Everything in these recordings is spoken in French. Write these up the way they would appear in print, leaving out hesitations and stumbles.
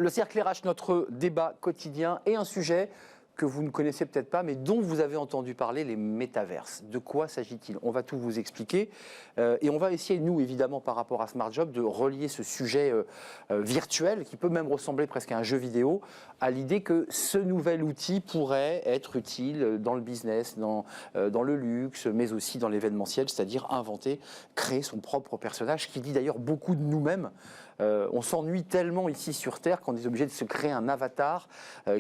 Le cercle RH, notre débat quotidien et un sujet que vous ne connaissez peut-être pas, mais dont vous avez entendu parler, les métaverses. De quoi s'agit-il? On va tout vous expliquer. Et on va essayer, nous, évidemment, par rapport à Smart Job, de relier ce sujet virtuel, qui peut même ressembler presque à un jeu vidéo, à l'idée que ce nouvel outil pourrait être utile dans le business, dans le luxe, mais aussi dans l'événementiel, c'est-à-dire inventer, créer son propre personnage, qui dit d'ailleurs beaucoup de nous-mêmes. On s'ennuie tellement ici sur Terre qu'on est obligé de se créer un avatar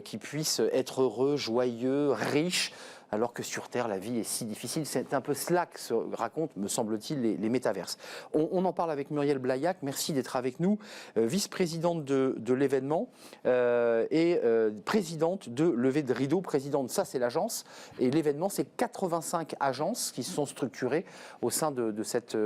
qui puisse être heureux, joyeux, riche, alors que sur Terre, la vie est si difficile. C'est un peu cela que se racontent, me semble-t-il, les métaverses. On en parle avec Muriel Blaillac, merci d'être avec nous, vice-présidente de l'événement et présidente de Levée de Rideau, présidente, ça c'est l'agence, et l'événement c'est 85 agences qui se sont structurées au sein de cette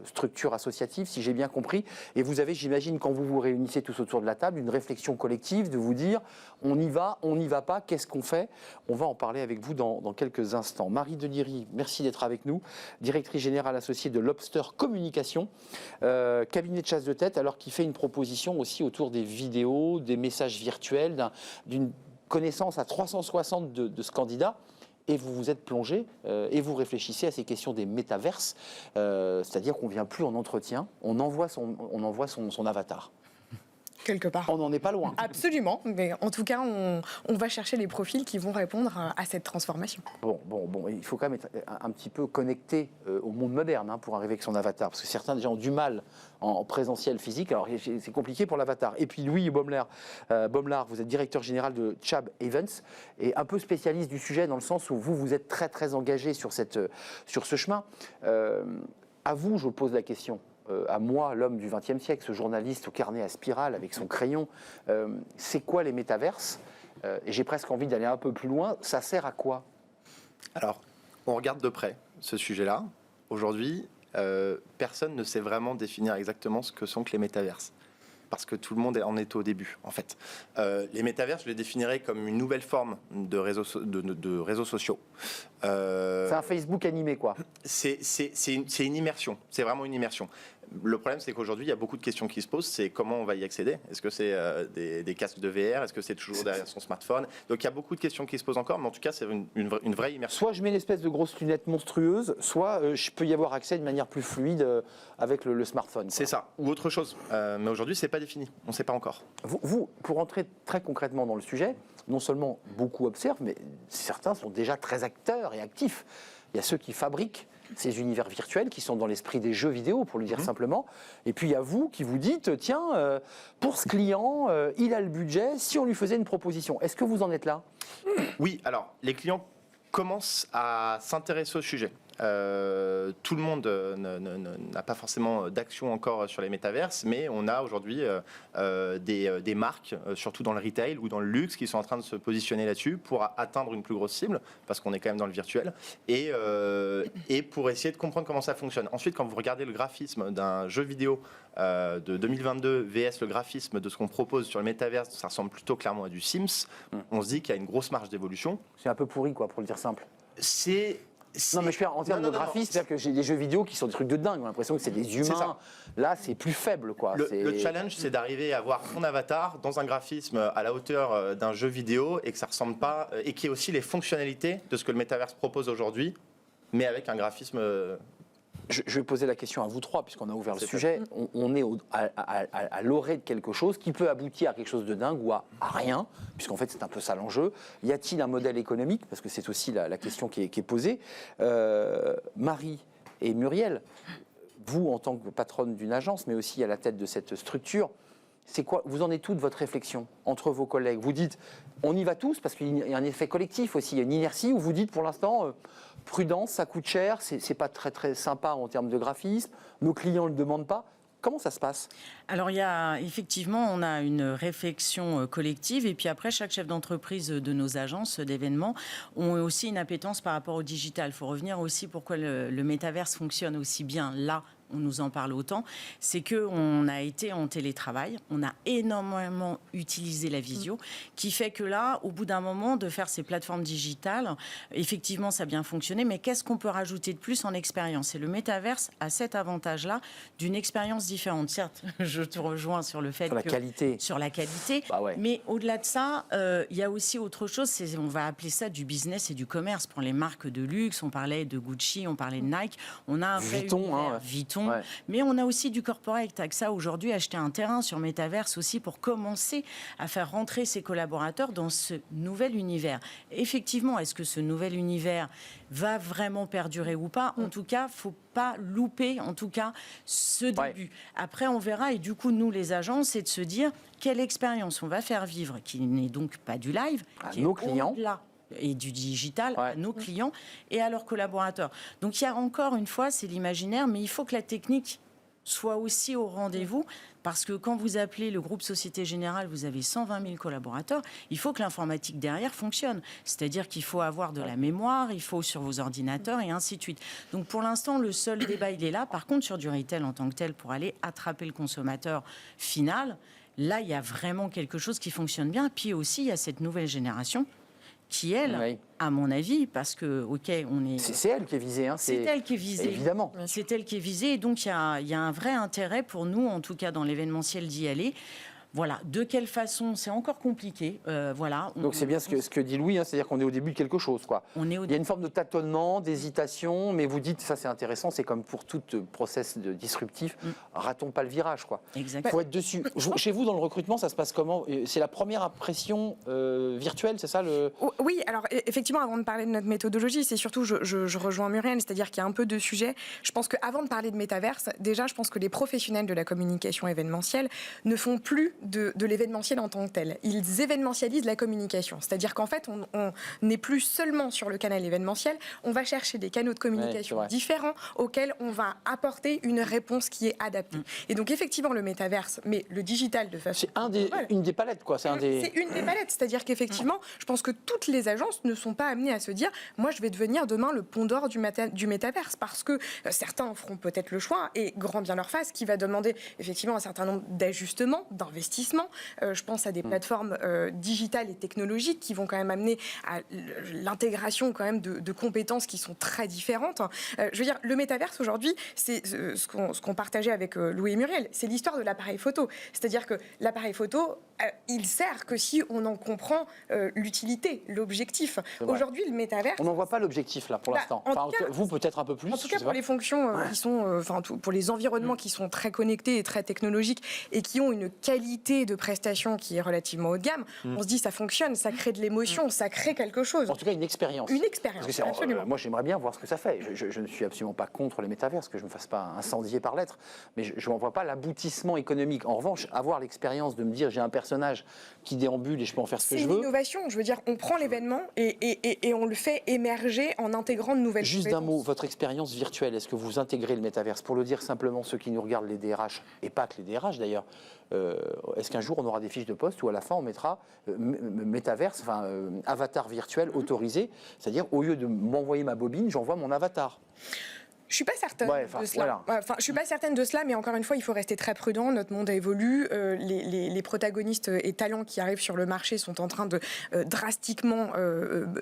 structure associative, si j'ai bien compris, et vous avez, j'imagine, quand vous vous réunissez tous autour de la table, une réflexion collective de vous dire, on y va, on n'y va pas, qu'est-ce qu'on fait? On va en parler avec vous dans quelques instants. Marie Deliri, merci d'être avec nous, directrice générale associée de Lobster Communication, cabinet de chasse de tête, alors qui fait une proposition aussi autour des vidéos, des messages virtuels, d'une connaissance à 360 de ce candidat. Et vous vous êtes plongé et vous réfléchissez à ces questions des métaverses, c'est-à-dire qu'on ne vient plus en entretien, on envoie son avatar. Quelque part. On n'en est pas loin. Absolument, mais en tout cas, on va chercher les profils qui vont répondre à cette transformation. Bon, il faut quand même être un petit peu connecté au monde moderne pour arriver avec son avatar, parce que certains déjà ont du mal en présentiel physique, alors c'est compliqué pour l'avatar. Et puis Louis Baumler, vous êtes directeur général de Chab Events, et un peu spécialiste du sujet dans le sens où vous êtes très très engagé sur ce chemin. À vous, je pose la question. À moi, l'homme du XXe siècle, ce journaliste au carnet à spirale avec son crayon, c'est quoi les métaverses? Et j'ai presque envie d'aller un peu plus loin. Ça sert à quoi? Alors, on regarde de près ce sujet-là. Aujourd'hui, personne ne sait vraiment définir exactement ce que sont que les métaverses. Parce que tout le monde en est au début, en fait. Les métaverses, je les définirais comme une nouvelle forme de réseaux sociaux. C'est un Facebook animé, quoi. C'est une immersion. C'est vraiment une immersion. Le problème, c'est qu'aujourd'hui, il y a beaucoup de questions qui se posent. C'est comment on va y accéder? Est-ce que c'est des casques de VR? Est-ce que c'est toujours derrière son smartphone? Donc, il y a beaucoup de questions qui se posent encore, mais en tout cas, c'est une vraie immersion. Soit je mets une espèce de grosse lunette monstrueuse, soit je peux y avoir accès de manière plus fluide avec le smartphone. C'est ça, ou autre chose. Mais aujourd'hui, c'est pas défini. On ne sait pas encore. Vous, pour entrer très concrètement dans le sujet, non seulement beaucoup observent, mais certains sont déjà très acteurs et actifs. Il y a ceux qui fabriquent ces univers virtuels qui sont dans l'esprit des jeux vidéo, pour le dire simplement. Et puis il y a vous qui vous dites, tiens, pour ce client, il a le budget, si on lui faisait une proposition. Est-ce que vous en êtes là? Oui, alors les clients commencent à s'intéresser au sujet. Tout le monde n'a pas forcément d'action encore sur les métaverses, mais on a aujourd'hui des marques, surtout dans le retail ou dans le luxe, qui sont en train de se positionner là-dessus pour atteindre une plus grosse cible, parce qu'on est quand même dans le virtuel, et pour essayer de comprendre comment ça fonctionne. Ensuite, quand vous regardez le graphisme d'un jeu vidéo de 2022 vs le graphisme de ce qu'on propose sur le métaverse, ça ressemble plutôt clairement à du Sims. On se dit qu'il y a une grosse marge d'évolution. C'est un peu pourri, quoi, pour le dire simple. Non, mais je fais en termes de graphisme, c'est-à-dire que j'ai des jeux vidéo qui sont des trucs de dingue. On a l'impression que c'est des humains. Là, c'est plus faible, quoi. Le challenge, c'est d'arriver à avoir son avatar dans un graphisme à la hauteur d'un jeu vidéo et que ça ressemble pas, et qui ait aussi les fonctionnalités de ce que le métaverse propose aujourd'hui, mais avec un graphisme. Je vais poser la question à vous trois, puisqu'on a ouvert le sujet. On est à l'orée de quelque chose qui peut aboutir à quelque chose de dingue ou à rien, puisqu'en fait, c'est un peu ça l'enjeu. Y a-t-il un modèle économique? Parce que c'est aussi la question qui est posée. Marie et Muriel, vous, en tant que patronne d'une agence, mais aussi à la tête de cette structure, c'est quoi? Vous en êtes où de votre réflexion entre vos collègues? Vous dites, on y va tous, parce qu'il y a un effet collectif aussi, il y a une inertie, ou vous dites, pour l'instant, prudence, ça coûte cher, c'est pas très très sympa en termes de graphisme, nos clients ne le demandent pas. Comment ça se passe? Alors, effectivement, on a une réflexion collective et puis après, chaque chef d'entreprise de nos agences d'événements ont aussi une appétence par rapport au digital. Il faut revenir aussi pourquoi le métaverse fonctionne aussi bien là on nous en parle autant, c'est qu'on a été en télétravail, on a énormément utilisé la visio, qui fait que là, au bout d'un moment, de faire ces plateformes digitales, effectivement, ça a bien fonctionné, mais qu'est-ce qu'on peut rajouter de plus en expérience? Et le métaverse a cet avantage-là d'une expérience différente. Certes, je te rejoins sur le fait Sur la qualité. sur la qualité, Bah ouais. mais au-delà de ça, il y a aussi autre chose, on va appeler ça du business et du commerce. Pour les marques de luxe, on parlait de Gucci, on parlait de Nike, on a un vrai Vuitton, univers, hein. Vuitton, Ouais. mais on a aussi du corporate. AXA aujourd'hui a acheté un terrain sur Metaverse aussi pour commencer à faire rentrer ses collaborateurs dans ce nouvel univers. Effectivement, est-ce que ce nouvel univers va vraiment perdurer ou pas? En tout cas, faut pas louper, en tout cas, ce début. Après, on verra. Et du coup, nous, les agents, c'est de se dire quelle expérience on va faire vivre, qui n'est donc pas du live, À qui nos est clients. au-delà et du digital Ouais. à nos clients et à leurs collaborateurs. Donc, il y a encore une fois, c'est l'imaginaire, mais il faut que la technique soit aussi au rendez-vous, parce que quand vous appelez le groupe Société Générale, vous avez 120 000 collaborateurs, il faut que l'informatique derrière fonctionne. C'est-à-dire qu'il faut avoir de la mémoire, il faut sur vos ordinateurs et ainsi de suite. Donc pour l'instant, le seul débat, il est là. Par contre, sur du retail en tant que tel, pour aller attraper le consommateur final, là, il y a vraiment quelque chose qui fonctionne bien. Puis aussi, il y a cette nouvelle génération qui, elle, Oui. à mon avis, parce que, OK, on est... C'est elle qui est visée. Hein. C'est elle qui est visée. Évidemment. C'est elle qui est visée. Et donc, il y a un vrai intérêt pour nous, en tout cas dans l'événementiel, d'y aller. Voilà. De quelle façon? C'est encore compliqué. Voilà. Donc c'est bien ce que dit Louis, hein, c'est-à-dire qu'on est au début de quelque chose, quoi. On est Il y a une forme de tâtonnement, d'hésitation, mais vous dites, ça c'est intéressant, c'est comme pour tout process disruptif, ratons pas le virage, quoi. Il Exactement. faut être dessus. Chez vous, dans le recrutement, ça se passe comment? C'est la première impression virtuelle, c'est ça le... Oui, alors effectivement, avant de parler de notre méthodologie, c'est surtout, je rejoins Muriel, c'est-à-dire qu'il y a un peu de sujets. Je pense qu'avant de parler de métaverse, déjà, je pense que les professionnels de la communication événementielle ne font plus de l'événementiel en tant que tel. Ils événementialisent la communication. C'est-à-dire qu'en fait, on n'est plus seulement sur le canal événementiel, on va chercher des canaux de communication différents auxquels on va apporter une réponse qui est adaptée. Et donc, effectivement, le métaverse, mais le digital de façon... C'est une des palettes, quoi. C'est une des palettes. C'est-à-dire qu'effectivement, je pense que toutes les agences ne sont pas amenées à se dire « moi, je vais devenir demain le pont d'or du métaverse », parce que certains feront peut-être le choix, et grand bien leur face, qui va demander effectivement un certain nombre d'ajustements, d'investissements. Je pense à des plateformes digitales et technologiques qui vont quand même amener à l'intégration quand même de compétences qui sont très différentes. Je veux dire, le métaverse aujourd'hui, c'est ce qu'on partageait avec Louis et Muriel, c'est l'histoire de l'appareil photo. C'est-à-dire que l'appareil photo, il sert que si on en comprend l'utilité, l'objectif. Aujourd'hui, le métaverse... On n'en voit pas l'objectif, là, pour l'instant. Enfin, vous, peut-être un peu plus. En tout cas, pour les fonctions qui sont... pour les environnements qui sont très connectés et très technologiques et qui ont une qualité de prestation qui est relativement haut de gamme, on se dit ça fonctionne, ça crée de l'émotion, ça crée quelque chose. En tout cas, une expérience. Une expérience, Parce que absolument. moi, j'aimerais bien voir ce que ça fait. Je ne suis absolument pas contre les métaverses, que je ne me fasse pas incendier par lettres, mais je n'en vois pas l'aboutissement économique. En revanche, avoir l'expérience de me dire j'ai un personnage qui déambule et je peux en faire ce que je veux. C'est une innovation. Je veux dire, on prend l'événement et on le fait émerger en intégrant de nouvelles Juste compétences. d'un mot, votre expérience virtuelle, est-ce que vous intégrez le métaverse? Pour le dire simplement, ceux qui nous regardent, les DRH, et pas que les DRH d'ailleurs, est-ce qu'un jour on aura des fiches de poste où à la fin on mettra métaverse, avatar virtuel autorisé, c'est-à-dire au lieu de m'envoyer ma bobine, j'envoie mon avatar? Je suis pas certaine de cela. Voilà. Je suis pas certaine de cela, mais encore une fois, il faut rester très prudent. Notre monde évolue. Les protagonistes et talents qui arrivent sur le marché sont en train de drastiquement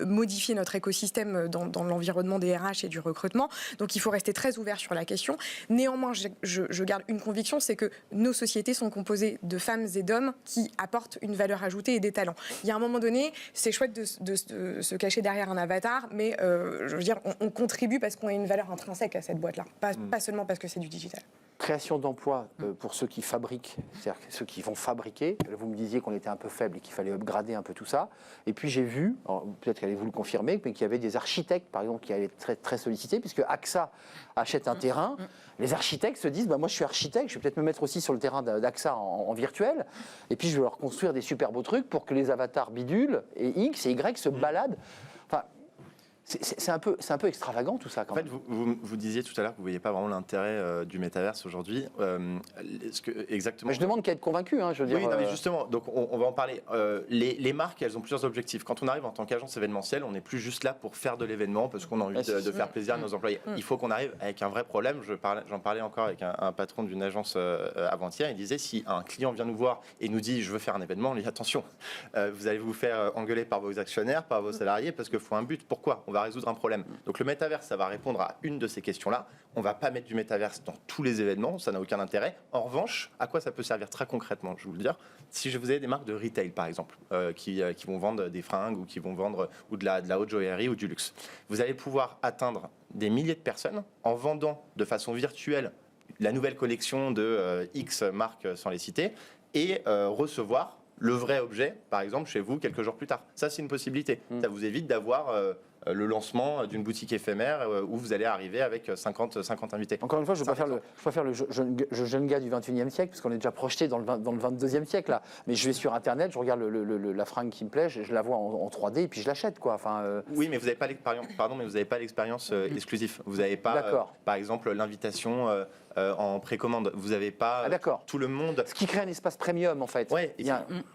modifier notre écosystème dans l'environnement des RH et du recrutement. Donc, il faut rester très ouvert sur la question. Néanmoins, je garde une conviction, c'est que nos sociétés sont composées de femmes et d'hommes qui apportent une valeur ajoutée et des talents. Il y a un moment donné, c'est chouette de se cacher derrière un avatar, mais je veux dire, on contribue parce qu'on a une valeur intrinsèque à cette boîte-là, pas seulement parce que c'est du digital. Création d'emplois pour ceux qui fabriquent, c'est-à-dire ceux qui vont fabriquer. Vous me disiez qu'on était un peu faible et qu'il fallait upgrader un peu tout ça. Et puis j'ai vu, peut-être qu'allez-vous le confirmer, mais qu'il y avait des architectes, par exemple, qui allaient être très, très sollicités, puisque AXA achète un terrain. Les architectes se disent, moi je suis architecte, je vais peut-être me mettre aussi sur le terrain d'AXA en virtuel, et puis je vais leur construire des super beaux trucs pour que les avatars bidules et X et Y se baladent. Enfin, C'est un peu extravagant tout ça quand En fait, même. vous disiez tout à l'heure que vous ne voyez pas vraiment l'intérêt du métaverse aujourd'hui. Exactement. Mais je demande qu'à être convaincu, hein, je veux dire. Oui, non, mais justement, donc on va en parler. Les marques, elles ont plusieurs objectifs. Quand on arrive en tant qu'agence événementielle, on n'est plus juste là pour faire de l'événement parce qu'on a envie de faire plaisir à nos employés. Il faut qu'on arrive avec un vrai problème. J'en parlais encore avec un patron d'une agence avant-hier. Il disait, si un client vient nous voir et nous dit je veux faire un événement, on lui dit attention, vous allez vous faire engueuler par vos actionnaires, par vos salariés parce qu'il faut un but. Pourquoi? On va résoudre un problème. Donc le métaverse, ça va répondre à une de ces questions-là. On va pas mettre du métaverse dans tous les événements, ça n'a aucun intérêt. En revanche, à quoi ça peut servir très concrètement? Je vais vous le dire. Si vous avez des marques de retail, par exemple, qui vont vendre des fringues ou qui vont vendre ou de la haute joaillerie ou du luxe, vous allez pouvoir atteindre des milliers de personnes en vendant de façon virtuelle la nouvelle collection de X marques sans les citer et recevoir le vrai objet, par exemple, chez vous quelques jours plus tard. Ça, c'est une possibilité. Ça vous évite d'avoir le lancement d'une boutique éphémère où vous allez arriver avec 50 invités. Encore une fois, je ne veux pas faire le jeune gars du 21e siècle, parce qu'on est déjà projeté dans le 22e siècle, là. Mais je vais sur Internet, je regarde la fringue qui me plaît, je la vois en 3D, et puis je l'achète, quoi. Enfin, Oui, mais vous n'avez pas l'expérience, pardon, mais vous n'avez pas l'expérience exclusive. Vous n'avez pas, par exemple, l'invitation en précommande. Vous n'avez pas tout le monde. Ce qui crée un espace premium, en fait. Oui,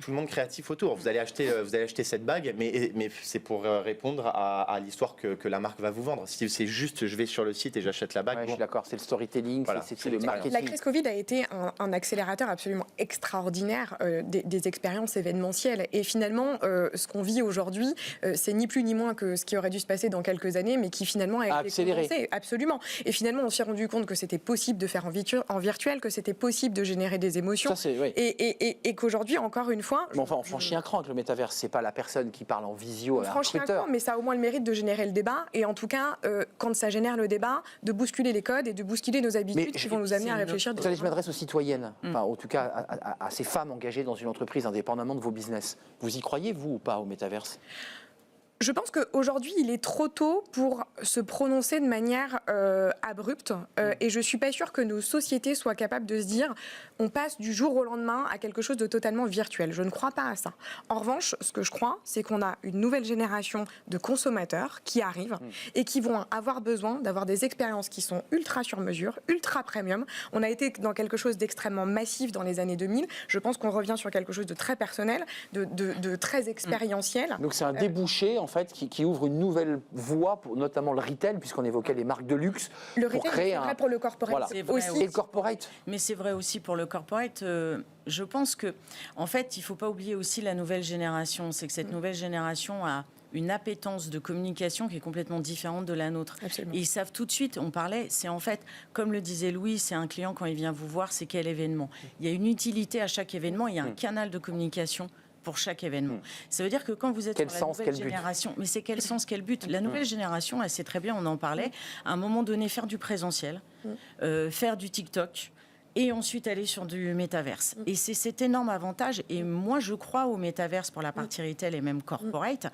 tout le monde créatif autour. Vous allez acheter cette bague, mais c'est pour répondre à l'histoire que la marque va vous vendre. Si c'est juste, je vais sur le site et j'achète la bague. Ouais, je suis d'accord, c'est le storytelling, voilà, c'est le marketing. La crise Covid a été un accélérateur absolument extraordinaire des expériences événementielles. Et finalement, ce qu'on vit aujourd'hui, c'est ni plus ni moins que ce qui aurait dû se passer dans quelques années, mais qui finalement a été accéléré. condensé. Absolument. Et finalement, on s'est rendu compte que c'était possible de faire en virtuel, que c'était possible de générer des émotions. Ça, oui. Et qu'aujourd'hui, encore une fois... Mais enfin, on franchit un cran avec le métavers. C'est pas la personne qui parle en visio à un franchit un recruteur. cran, mais ça a au moins le mérite de générer le débat. Et en tout cas, quand ça génère le débat, de bousculer les codes et de bousculer nos habitudes qui vont nous amener à réfléchir. Je m'adresse aux citoyennes, enfin, en tout cas à ces femmes engagées dans une entreprise, indépendamment de vos business. Vous y croyez, vous, ou pas, au métaverse? Je pense qu'aujourd'hui, il est trop tôt pour se prononcer de manière abrupte. Et je ne suis pas sûre que nos sociétés soient capables de se dire on passe du jour au lendemain à quelque chose de totalement virtuel. Je ne crois pas à ça. En revanche, ce que je crois, c'est qu'on a une nouvelle génération de consommateurs qui arrivent et qui vont avoir besoin d'avoir des expériences qui sont ultra sur mesure, ultra premium. On a été dans quelque chose d'extrêmement massif dans les années 2000. Je pense qu'on revient sur quelque chose de très personnel, de très expérientiel. Donc c'est un débouché, en fait, qui ouvre une nouvelle voie, pour notamment le retail, puisqu'on évoquait les marques de luxe. Le pour retail, créer c'est vrai pour le corporate. Voilà. C'est vrai Et le corporate. Mais c'est vrai aussi pour le corporate. Je pense que, en fait, il ne faut pas oublier aussi la nouvelle génération. C'est que cette nouvelle génération a une appétence de communication qui est complètement différente de la nôtre. Absolument. Et ils savent tout de suite, on parlait, c'est en fait, comme le disait Louis, c'est un client quand il vient vous voir, c'est quel événement. Il y a une utilité à chaque événement, il y a un canal de communication pour chaque événement. Ça veut dire que quand vous êtes Quel sur la sens, nouvelle quel but génération, mais c'est quel sens, quel but? La nouvelle génération, elle sait très bien, on en parlait, à un moment donné, faire du présentiel, faire du TikTok, et ensuite aller sur du métaverse. Et c'est cet énorme avantage. Et moi, je crois au métaverse pour la partie retail et même corporate.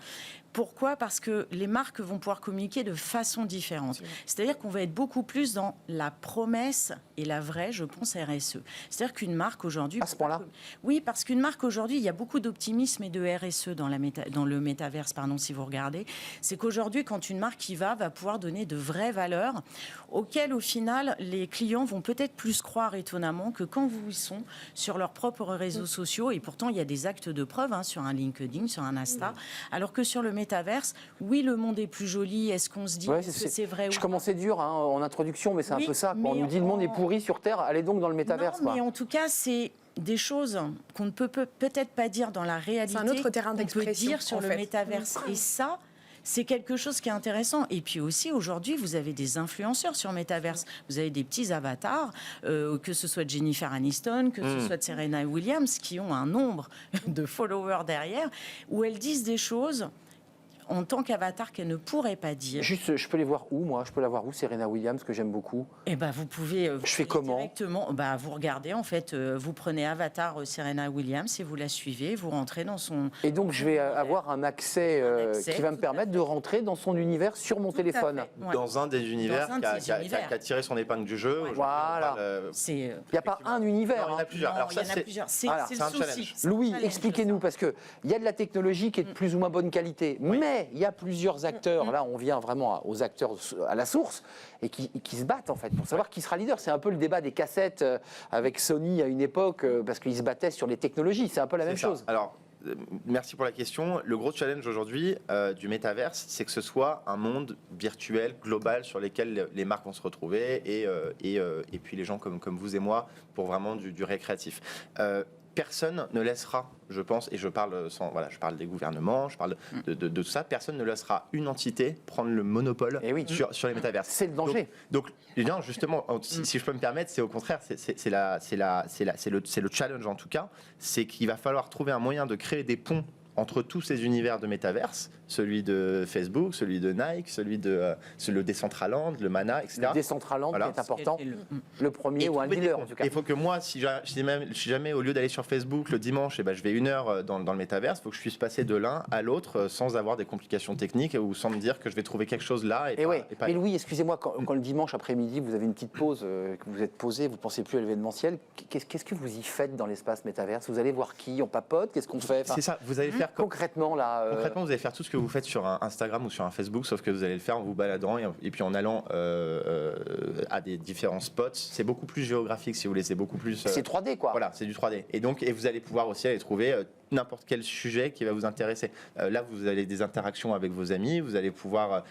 Pourquoi? Parce que les marques vont pouvoir communiquer de façon différente. C'est-à-dire qu'on va être beaucoup plus dans la promesse et la vraie, je pense, RSE. C'est-à-dire qu'une marque aujourd'hui... À ce point-là? Oui, parce qu'une marque aujourd'hui, il y a beaucoup d'optimisme et de RSE dans le métaverse, si vous regardez. C'est qu'aujourd'hui, quand une marque y va pouvoir donner de vraies valeurs auxquelles, au final, les clients vont peut-être plus croire étonnamment que quand ils sont sur leurs propres réseaux sociaux. Et pourtant, il y a des actes de preuve sur un LinkedIn, sur un Insta. Alors que sur le métaverse, oui, le monde est plus joli. Est-ce qu'on se dit que c'est vrai? Je commençais dur en introduction, mais c'est un peu ça. On nous dit le monde est pourri sur Terre, allez donc dans le métaverse. Non, mais en tout cas, c'est des choses qu'on ne peut peut-être pas dire dans la réalité. C'est un autre terrain d'expression. On peut dire sur le métaverse. Et ça, c'est quelque chose qui est intéressant. Et puis aussi, aujourd'hui, vous avez des influenceurs sur Metaverse. Vous avez des petits avatars, que ce soit de Jennifer Aniston, que ce soit de Serena Williams, qui ont un nombre de followers derrière, où elles disent des choses en tant qu'avatar qu'elle ne pourrait pas dire. Juste, je peux les voir où, moi? Je peux la voir où, Serena Williams, que j'aime beaucoup? Eh ben, vous pouvez... je fais comment? Directement, vous regardez, en fait, vous prenez avatar Serena Williams et vous la suivez, vous rentrez dans son... Et donc, je vais avoir un accès qui va me permettre de rentrer dans son univers sur mon téléphone. Ouais. Dans un des univers qui a univers. tiré son épingle du jeu. Voilà. Il n'y a pas un univers. Non, il y en a plusieurs. Alors ça, il y en a plusieurs. C'est Voilà, le c'est un souci. challenge. C'est un Louis, challenge, expliquez-nous, ça. parce qu'il y a de la technologie qui est de plus ou moins bonne qualité, mais Mais il y a plusieurs acteurs, là on vient vraiment aux acteurs à la source, et qui se battent en fait pour savoir qui sera leader. C'est un peu le débat des cassettes avec Sony à une époque, parce qu'ils se battaient sur les technologies, c'est un peu la même chose. Alors, merci pour la question. Le gros challenge aujourd'hui du métaverse, c'est que ce soit un monde virtuel, global, sur lequel les marques vont se retrouver et puis les gens comme vous et moi pour vraiment du récréatif. Personne ne laissera, je pense, et je parle je parle des gouvernements, je parle de tout ça, personne ne laissera une entité prendre le monopole sur les métaverses. C'est le danger. Donc non, justement, si je peux me permettre, c'est au contraire, c'est le challenge en tout cas, c'est qu'il va falloir trouver un moyen de créer des ponts entre tous ces univers de métaverse, celui de Facebook, celui de Nike, celui de le Decentraland, le Mana, etc. Le Decentraland qui est important, le premier ou un dealer en tout cas. Il faut que moi, si jamais au lieu d'aller sur Facebook le dimanche, je vais 1 heure dans le métaverse, il faut que je puisse passer de l'un à l'autre sans avoir des complications techniques ou sans me dire que je vais trouver quelque chose là. Mais Louis, excusez-moi, quand le dimanche après-midi vous avez une petite pause, que vous êtes posé, vous pensez plus à l'événementiel, qu'est-ce que vous y faites dans l'espace métaverse? Vous allez voir qui? On papote? Qu'est-ce qu'on fait? C'est ça, vous allez faire concrètement là. Concrètement, vous allez faire tout ce que vous faites sur un Instagram ou sur un Facebook, sauf que vous allez le faire en vous baladant et puis en allant à des différents spots. C'est beaucoup plus géographique, si vous voulez. C'est beaucoup plus. C'est 3D quoi. Voilà, c'est du 3D. Et vous allez pouvoir aussi aller trouver n'importe quel sujet qui va vous intéresser. Là, vous avez des interactions avec vos amis, vous allez pouvoir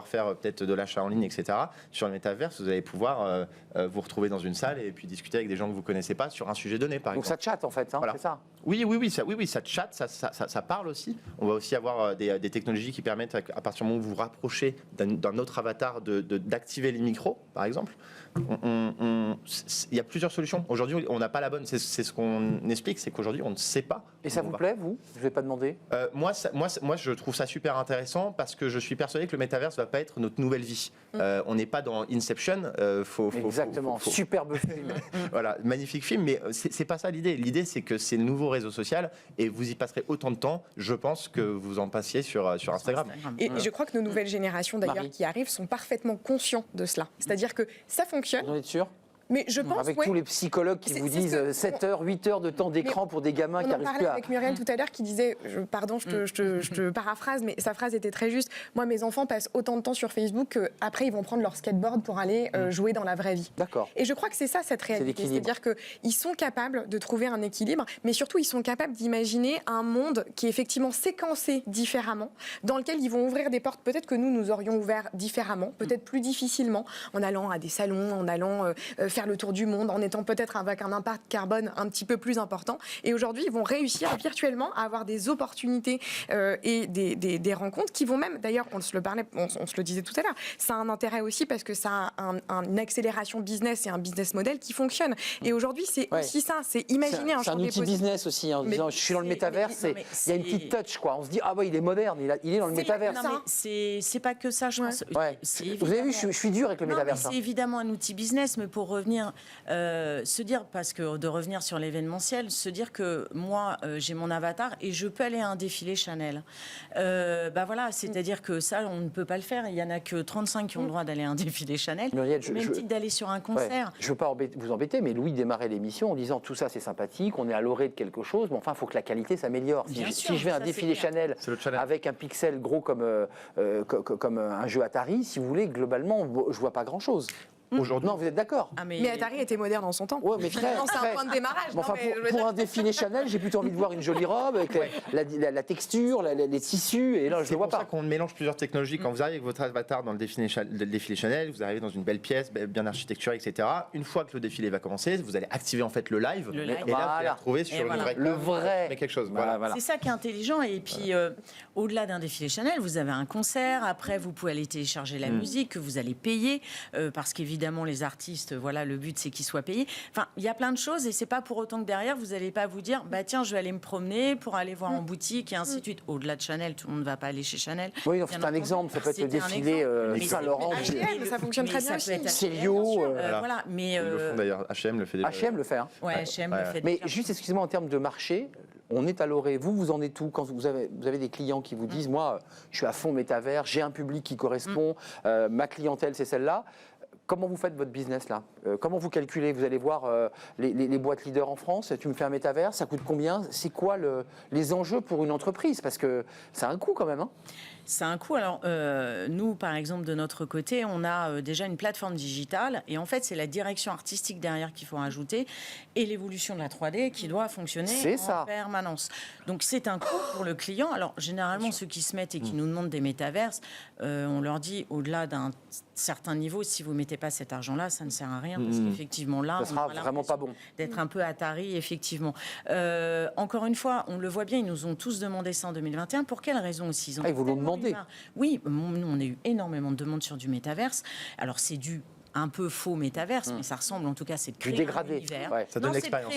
faire peut-être de l'achat en ligne, etc. Sur le métaverse, vous allez pouvoir vous retrouver dans une salle et puis discuter avec des gens que vous connaissez pas sur un sujet donné, par exemple. Donc ça chatte en fait, hein, voilà. c'est ça. Oui, ça chatte, ça parle aussi. On va aussi avoir des technologies qui permettent, à partir du moment où vous vous rapprochez d'un autre avatar, d'activer les micros, par exemple. Il y a plusieurs solutions. Aujourd'hui, on n'a pas la bonne. C'est ce qu'on explique, c'est qu'aujourd'hui, on ne sait pas. Et ça vous plaît, vous? Je ne vais pas demander. Moi, je trouve ça super intéressant parce que je suis persuadé que le métaverse ne va pas être notre nouvelle vie. On n'est pas dans Inception. Exactement, superbe film. Voilà, magnifique film, mais c'est pas ça l'idée. L'idée, c'est que c'est le nouveau réseau social et vous y passerez autant de temps, je pense, que vous en passiez sur Instagram. Et je crois que nos nouvelles générations, d'ailleurs, qui arrivent, sont parfaitement conscients de cela. C'est-à-dire que ça fonctionne. Vous en êtes sûr? Mais je pense, avec tous les psychologues qui vous disent 7 heures, 8 heures de temps d'écran pour des gamins qui n'arrivent n'arrivent plus. On plus en à... parlait avec Muriel tout à l'heure qui disait, je te paraphrase, mais sa phrase était très juste. Moi, mes enfants passent autant de temps sur Facebook qu'après, ils vont prendre leur skateboard pour aller jouer dans la vraie vie. D'accord. Et je crois que c'est ça, cette réalité. C'est-à-dire qu'ils sont capables de trouver un équilibre, mais surtout, ils sont capables d'imaginer un monde qui est effectivement séquencé différemment, dans lequel ils vont ouvrir des portes, peut-être que nous aurions ouvert différemment, peut-être plus difficilement, en allant à des salons, en allant faire le tour du monde, en étant peut-être avec un impact carbone un petit peu plus important. Et aujourd'hui, ils vont réussir virtuellement à avoir des opportunités et des rencontres qui vont même, d'ailleurs, on se le disait tout à l'heure, ça a un intérêt aussi parce que ça a une accélération business et un business model qui fonctionne. Et aujourd'hui, c'est aussi ça, c'est imaginer un champ des possibles. C'est un outil business aussi, en disant je suis dans le métaverse, il y a une petite touch, quoi. On se dit, ah ouais, il est moderne, il est dans le métaverse. Non, mais c'est pas que ça, je pense. Ouais. Vous avez vu, je suis dur avec le métaverse. C'est évidemment un outil business, mais pour revenir... se dire, parce que de revenir sur l'événementiel, se dire que moi, j'ai mon avatar et je peux aller à un défilé Chanel. Voilà, c'est-à-dire que ça, on ne peut pas le faire. Il n'y en a que 35 qui ont le droit d'aller à un défilé Chanel. Muriel, au même titre d'aller sur un concert. Je ne veux pas vous embêter, mais Louis démarrait l'émission en disant tout ça, c'est sympathique, on est à l'orée de quelque chose, mais enfin, il faut que la qualité s'améliore. Si je vais à un défilé Chanel avec un pixel gros comme un jeu Atari, si vous voulez, globalement, je ne vois pas grand-chose. Aujourd'hui, non, vous êtes d'accord? Mais Atari était moderne en son temps. Ouais, mais c'est un point de démarrage. Enfin, pour un défilé Chanel, j'ai plutôt envie de voir une jolie robe avec la texture, les tissus, et là, je ne vois pas. C'est pour ça qu'on mélange plusieurs technologies. Quand vous arrivez avec votre avatar dans le défilé Chanel, vous arrivez dans une belle pièce, bien architecturée, etc. Une fois que le défilé va commencer, vous allez activer en fait le live, et là, vous allez retrouver sur le vrai quelque chose. C'est ça qui est intelligent. Et puis, au-delà d'un défilé Chanel, vous avez un concert. Après, vous pouvez aller télécharger la musique que vous allez payer, parce qu'évidemment, les artistes, voilà, le but c'est qu'ils soient payés. Enfin, il y a plein de choses et c'est pas pour autant que derrière vous n'allez pas vous dire, bah tiens, je vais aller me promener pour aller voir en boutique et ainsi de suite. Au-delà de Chanel, tout le monde ne va pas aller chez Chanel. Oui, c'est un exemple. Ça peut être le défilé Saint-Laurent, ça fonctionne très bien aussi. Célio, voilà. Mais ils le font d'ailleurs. H&M le fait déjà. H&M le fait. Hein. Ouais, H&M le fait. Mais juste, excusez-moi, en termes de marché. On est à l'orée. Vous en êtes où quand vous avez des clients qui vous disent, moi, je suis à fond métavers, j'ai un public qui correspond, ma clientèle, c'est celle-là. Comment vous faites votre business là? Comment vous calculez? Vous allez voir les boîtes leaders en France, tu me fais un métavers, ça coûte combien? C'est quoi les enjeux pour une entreprise? Parce que ça a un coût quand même. Hein. C'est un coût. Alors, nous, par exemple, de notre côté, on a déjà une plateforme digitale. Et en fait, c'est la direction artistique derrière qu'il faut rajouter et l'évolution de la 3D qui doit fonctionner en permanence. Donc, c'est un coût pour le client. Alors, généralement, ceux qui se mettent et qui nous demandent des métaverses, on leur dit, au-delà d'un certain niveau, si vous ne mettez pas cet argent-là, ça ne sert à rien. Parce qu'effectivement, là, ça sera vraiment pas bon. D'être un peu Atari, effectivement. Encore une fois, on le voit bien, ils nous ont tous demandé ça en 2021. Pour quelles raisons aussi? Ils vous l'ont demandé. Oui, nous, on a eu énormément de demandes sur du métaverse. Alors, c'est dû un peu faux métaverse, mais ça ressemble en tout cas, c'est de créer un univers. Ouais. Ça donne l'expérience.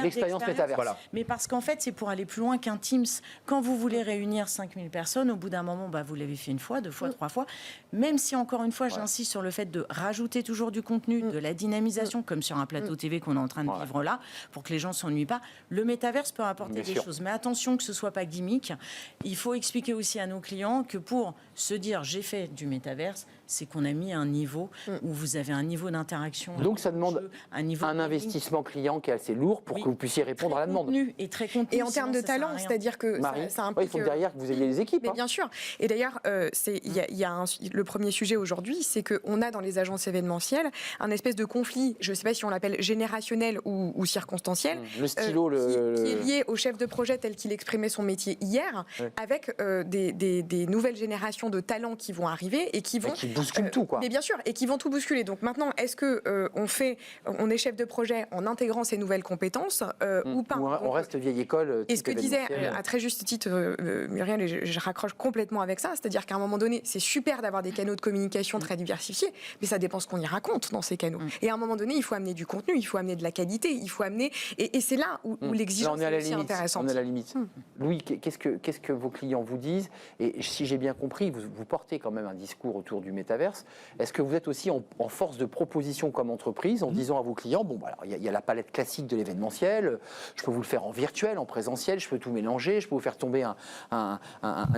L'expérience métaverse. Voilà. Mais parce qu'en fait, c'est pour aller plus loin qu'un Teams. Quand vous voulez réunir 5000 personnes, au bout d'un moment, vous l'avez fait une fois, 2 fois, 3 fois. Même si, encore une fois, j'insiste sur le fait de rajouter toujours du contenu, de la dynamisation, comme sur un plateau TV qu'on est en train de vivre là, pour que les gens ne s'ennuient pas. Le métaverse peut apporter des choses. Mais attention que ce ne soit pas gimmick. Il faut expliquer aussi à nos clients que pour se dire j'ai fait du métaverse, c'est qu'on a mis un niveau où vous avez un niveau d'interaction. Donc ça demande un investissement client qui est assez lourd pour que vous puissiez répondre à la demande. Et en termes de talent, c'est-à-dire que ça implique... il faut derrière que vous ayez les équipes. Mais bien sûr. Et d'ailleurs, le premier sujet aujourd'hui, c'est qu'on a dans les agences événementielles un espèce de conflit, je ne sais pas si on l'appelle générationnel ou circonstanciel, le stylo, qui est lié au chef de projet tel qu'il exprimait son métier hier, avec des nouvelles générations de talents qui vont arriver et qui vont... Qui bousculent tout, quoi. Mais bien sûr, et qui vont tout bousculer. Donc maintenant, est-ce que on est chef de projet en intégrant ces nouvelles compétences ou pas? On reste vieille école. Et ce que disait à très juste titre Muriel, et je raccroche complètement avec ça, c'est-à-dire qu'à un moment donné, c'est super d'avoir des canaux de communication très diversifiés, mais ça dépend ce qu'on y raconte dans ces canaux. Et à un moment donné, il faut amener du contenu, il faut amener de la qualité, il faut amener... Et c'est là où l'exigence est aussi intéressante. On est à la limite. Louis, qu'est-ce que vos clients vous disent? Et si j'ai bien compris, vous portez quand même un discours autour du métaverse. Est-ce que vous êtes aussi en force de proposition comme entreprise en disant à vos clients, il y a la palette classique de l'événementiel, je peux vous le faire en virtuel, en présentiel, je peux tout mélanger, je peux vous faire tomber un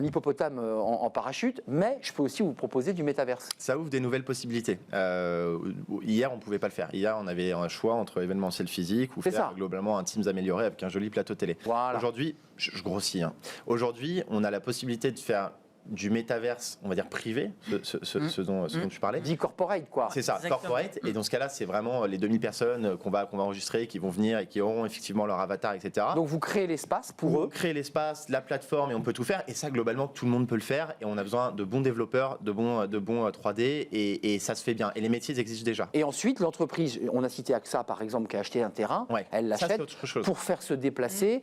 hippopotame en parachute, mais je peux aussi vous proposer du métaverse. Ça ouvre des nouvelles possibilités. Hier, on ne pouvait pas le faire. Hier, on avait un choix entre événementiel physique ou faire globalement un Teams amélioré avec un joli plateau télé. Voilà. Aujourd'hui, je grossis. Aujourd'hui, on a la possibilité de faire du métaverse, on va dire privé, ce dont tu parlais. Dit corporate, quoi. C'est ça, exactement. corporate. Et dans ce cas-là, c'est vraiment les 2000 personnes qu'on va enregistrer, qui vont venir et qui auront effectivement leur avatar, etc. Donc vous créez l'espace pour eux. Créer l'espace, la plateforme, et on peut tout faire. Et ça, globalement, tout le monde peut le faire. Et on a besoin de bons développeurs, de bons 3D, et ça se fait bien. Et les métiers existent déjà. Et ensuite, l'entreprise, on a cité AXA par exemple, qui a acheté un terrain, elle l'achète pour faire se déplacer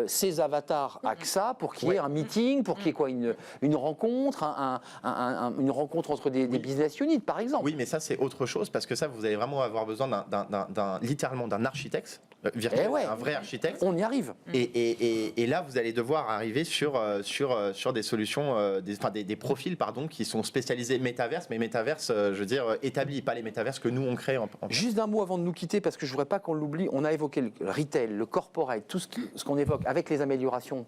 ses avatars AXA, pour qu'il y ait un meeting, pour qu'il y ait quoi, une rencontre, une rencontre entre des business units, par exemple. Oui, mais ça, c'est autre chose, parce que ça, vous allez vraiment avoir besoin littéralement d'un architecte virtuel, un vrai architecte. On y arrive. Et là, vous allez devoir arriver sur des solutions, des profils, qui sont spécialisés métaverse, mais métaverse, je veux dire, établis, pas les métaverses que nous, on crée. Juste un mot avant de nous quitter, parce que je ne voudrais pas qu'on l'oublie. On a évoqué le retail, le corporate, tout ce qu'on évoque avec les améliorations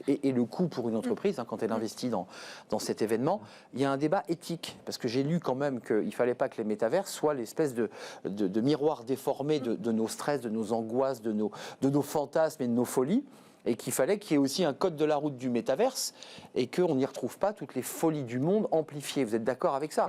et le coût pour une entreprise, quand elle investit dans cet événement. Il y a un débat éthique, parce que j'ai lu quand même qu'il ne fallait pas que les métaverses soient l'espèce de miroir déformé de nos stress, de nos angoisses, de nos fantasmes et de nos folies. Et qu'il fallait qu'il y ait aussi un code de la route du métaverse et qu'on n'y retrouve pas toutes les folies du monde amplifiées. Vous êtes d'accord avec ça?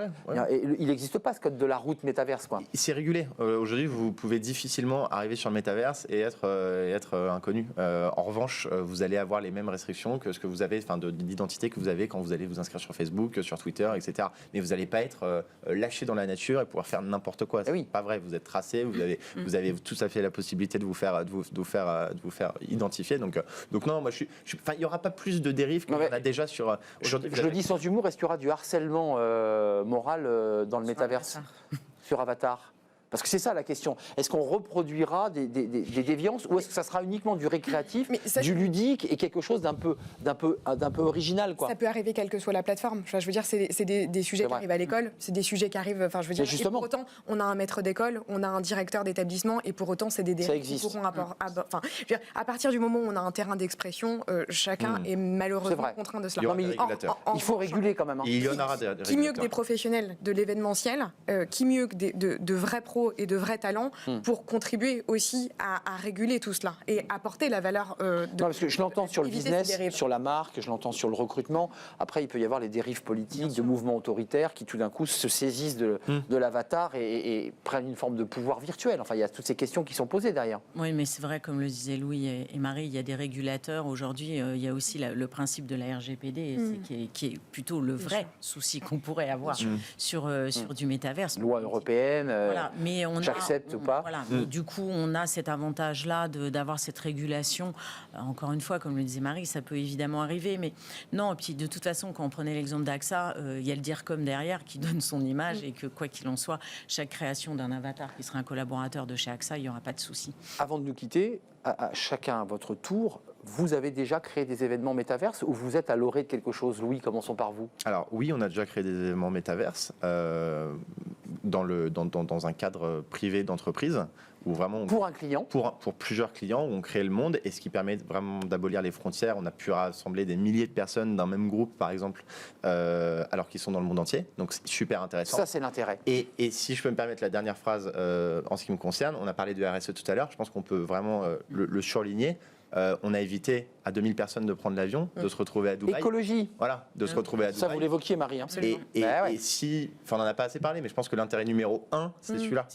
Il n'existe pas ce code de la route métaverse, quoi. C'est régulé. Aujourd'hui, vous pouvez difficilement arriver sur le métaverse et être inconnu. En revanche, vous allez avoir les mêmes restrictions que ce que vous avez, d'identité que vous avez quand vous allez vous inscrire sur Facebook, sur Twitter, etc. Mais vous n'allez pas être lâché dans la nature et pouvoir faire n'importe quoi. C'est pas vrai. Vous êtes tracé. Vous avez tout à fait la possibilité de vous faire identifier. Donc non, moi il n'y aura pas plus de dérives qu'on a déjà sur aujourd'hui. Je le dis sans humour, est-ce qu'il y aura du harcèlement moral dans le métaverse sur Avatar? Parce que c'est ça la question. Est-ce qu'on reproduira des déviances ou est-ce que ça sera uniquement du récréatif, du ludique et quelque chose d'un peu original, quoi? Ça peut arriver quelle que soit la plateforme. Enfin, je veux dire, c'est des sujets qui arrivent à l'école, c'est des sujets qui arrivent. Enfin, je veux dire, et pour autant, on a un maître d'école, on a un directeur d'établissement, et pour autant, c'est des dérives qui pourront enfin, je veux dire, à partir du moment où on a un terrain d'expression, chacun est malheureusement contraint de cela. Il faut réguler quand même. Il y en aura des qui mieux que des professionnels de l'événementiel, qui mieux que de vrais pros et de vrais talents pour contribuer aussi à réguler tout cela et apporter la valeur non, parce que je l'entends sur le business, sur la marque, je l'entends sur le recrutement. Après, il peut y avoir les dérives politiques, de mouvements autoritaires qui tout d'un coup se saisissent de l'avatar et prennent une forme de pouvoir virtuel. Enfin, il y a toutes ces questions qui sont posées derrière. Oui, mais c'est vrai, comme le disaient Louis et Marie, il y a des régulateurs. Aujourd'hui, il y a aussi le principe de la RGPD, qui est plutôt le vrai souci qu'on pourrait avoir sur du métaverse. Loi européenne. Voilà, mais j'accepte ou pas. Voilà, mais du coup, on a cet avantage-là d'avoir cette régulation. Encore une fois, comme le disait Marie, ça peut évidemment arriver, mais non. Et puis, de toute façon, quand on prenait l'exemple d'AXA, il y a le DIRCOM derrière qui donne son image et que, quoi qu'il en soit, chaque création d'un avatar qui sera un collaborateur de chez AXA, il n'y aura pas de souci. Avant de nous quitter, à chacun à votre tour, vous avez déjà créé des événements métaverses ou vous êtes à l'orée de quelque chose? Louis, commençons par vous. Alors oui, on a déjà créé des événements métaverses dans un cadre privé d'entreprise. Où vraiment pour un client, pour plusieurs clients, où on crée le monde, et ce qui permet vraiment d'abolir les frontières. On a pu rassembler des milliers de personnes d'un même groupe, par exemple, alors qu'ils sont dans le monde entier. Donc c'est super intéressant. Ça, c'est l'intérêt. Et si je peux me permettre la dernière phrase en ce qui me concerne, on a parlé de RSE tout à l'heure, je pense qu'on peut vraiment le surligner. On a évité à 2000 personnes de prendre l'avion, de se retrouver à Dubaï. Écologie. Voilà, de se retrouver à Dubaï. Ça, vous l'évoquiez, Marie. Hein. Et si, enfin, on n'en a pas assez parlé, mais je pense que l'intérêt numéro 1, c'est celui-là.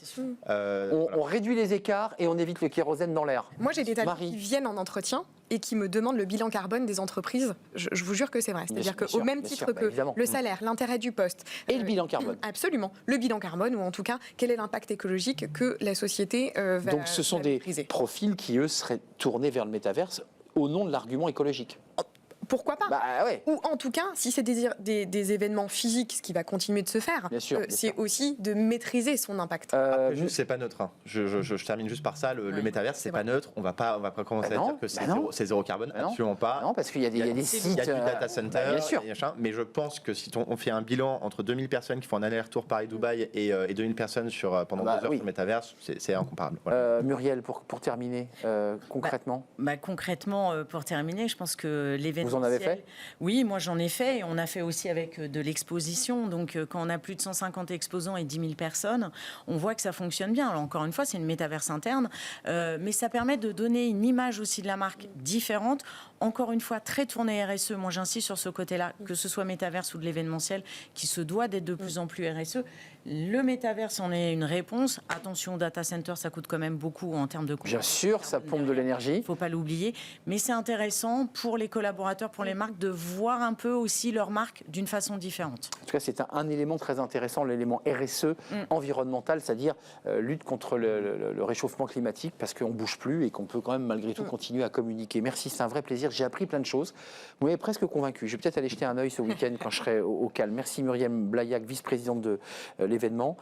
On réduit les écarts et on évite le kérosène dans l'air. Moi, j'ai des talents qui viennent en entretien et qui me demandent le bilan carbone des entreprises. Je vous jure que c'est vrai. C'est-à-dire qu'au même titre que le salaire, l'intérêt du poste. Et le bilan carbone. Absolument. Le bilan carbone, ou en tout cas, quel est l'impact écologique que la société va. Donc ce sont des profils qui, eux, seraient tournés vers le métaverse au nom de l'argument écologique. Pourquoi pas ouais. Ou en tout cas, si c'est des événements physiques, ce qui va continuer de se faire, c'est aussi de maîtriser son impact. Juste, c'est pas neutre. Hein. Je termine juste par ça. Le métaverse, c'est pas neutre. On va pas commencer à dire que c'est zéro carbone. Absolument pas. Non, parce qu'il y a des sites. Il y a du data center. Bien sûr. Mais je pense que si on fait un bilan entre 2000 personnes qui font un aller-retour Paris-Dubaï et 2000 personnes pendant 2 heures sur le métaverse, c'est incomparable. Voilà. Muriel, pour terminer, concrètement concrètement, pour terminer, je pense que l'événement. Vous en avez fait? Oui, moi j'en ai fait. Et on a fait aussi avec de l'exposition. Donc quand on a plus de 150 exposants et 10 000 personnes, on voit que ça fonctionne bien. Alors encore une fois, c'est une métaverse interne, mais ça permet de donner une image aussi de la marque différente. Encore une fois, très tournée RSE. Moi j'insiste sur ce côté-là, que ce soit métaverse ou de l'événementiel, qui se doit d'être de plus en plus RSE. Le métaverse en est une réponse. Attention, data center, ça coûte quand même beaucoup en termes de coûts. Bien sûr, ça pompe de l'énergie. Il ne faut pas l'oublier. Mais c'est intéressant pour les collaborateurs, pour les marques, de voir un peu aussi leur marque d'une façon différente. En tout cas, c'est un élément très intéressant, l'élément RSE environnemental, c'est-à-dire lutte contre le réchauffement climatique, parce qu'on ne bouge plus et qu'on peut quand même malgré tout continuer à communiquer. Merci, c'est un vrai plaisir. J'ai appris plein de choses. Vous m'avez presque convaincu. Je vais peut-être aller jeter un œil ce week-end quand je serai au calme. Merci Muriel Blaillac, vice-présidente de l'événement.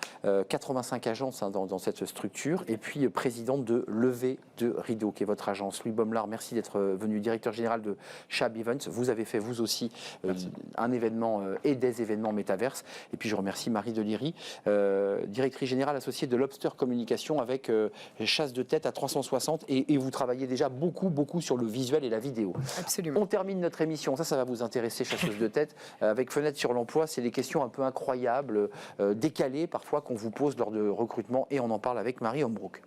85 agences dans cette structure. Et puis présidente de Lever de Rideau, qui est votre agence. Louis Baumlard, merci d'être venu, directeur général de Chab Events. Vous avez fait, vous aussi, un événement et des événements métaverses. Et puis je remercie Marie Deliri, directrice générale associée de Lobster Communication, avec chasse de tête à 360. Et vous travaillez déjà beaucoup sur le visuel et la vidéo. Absolument. On termine notre émission, ça va vous intéresser, chasseuse de tête, avec Fenêtre sur l'emploi. C'est des questions un peu incroyables, décalées parfois, qu'on vous pose lors de recrutement, et on en parle avec Marie Hombrook.